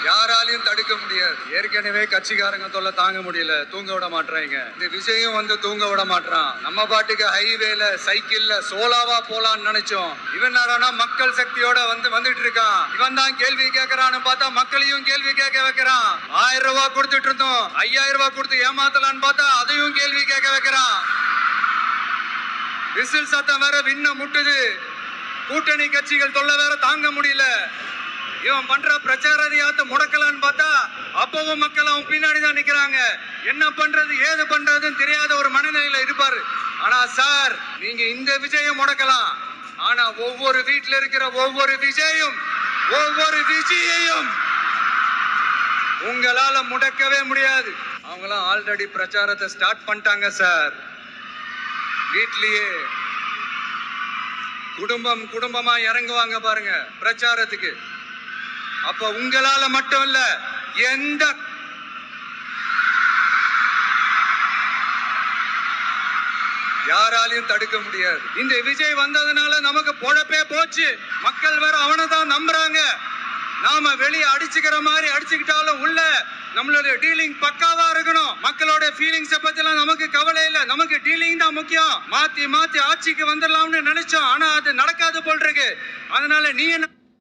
யாராலையும் தடுக்க முடியாது. ஏற்கனவே கட்சிக்காரங்க தொல்லை தாங்க முடியல, தூங்க விட மாட்டாங்க. இந்த விஜயம் வந்து தூங்க விட மாட்டான். நம்ம பாட்டுக்கு ஹைவேல சைக்கிள்ல சோலாவா போலான்னு நினைச்சோம். இவன் என்னடானா மக்கள் சக்தியோட வந்துட்டு இருக்கான். இவன் தான் கேள்வி கேட்கறான்னு பார்த்தா மக்களையும் கேள்வி கேட்க வைக்கிறான். 1000 ரூபாய் கொடுத்துட்டு இருந்தோம், 5000 ரூபாய் கொடுத்து ஏமாத்தலான்னு பார்த்தா அதையும் கேள்வி கேட்க வைக்கிறான். விசில் சத்தம் வேற விண்ண முட்டுது. கூட்டணி கட்சிகள் தொல்லை வேற தாங்க முடியல. இவன் பண்ற பிரச்சாரத்தை முடக்கலான்னு பார்த்தா அப்பவும் மக்கள் அவன் பின்னாடி தான் நிக்கிறாங்க. என்ன பண்றது ஏது பண்றதுன்னு தெரியாத ஒரு மனநிலையில இருப்பாரு. ஆனா சார், நீங்க இந்த விஜயம் முடக்கலாம். ஆனா ஒவ்வொரு வீட்டுல இருக்கிற ஒவ்வொரு விஜயும் உங்களால முடக்கவே முடியாது. அவங்களாம் ஆல்ரெடி பிரச்சாரத்தை ஸ்டார்ட் பண்ணிட்டாங்க சார். வீட்லயே குடும்பமா இறங்குவாங்க பாருங்க பிரச்சாரத்துக்கு. அப்ப உங்களால மட்டும் இல்ல, எந்த யாராலையும் தடுக்க முடியாது. இந்த விஜய் வந்ததுனால நமக்கு பொழப்பே போச்சு. மக்கள் வேற அவனை தான் நம்புறாங்க. நாம வெளியே அடிச்சுக்கிற மாதிரி அடிச்சுக்கிட்டாலும் உள்ள நம்மளுடைய டீலிங் பக்காவா இருக்கணும். மக்களோட ஃபீலிங்ஸ பத்திலாம் நமக்கு கவலை இல்ல. நமக்கு டீலிங் தான் முக்கியம். மாத்தி ஆட்சிக்கு வந்துடலாம்னு நினைச்சோம். ஆனா அது நடக்காது போல் இருக்கு. அதனால நீ என்ன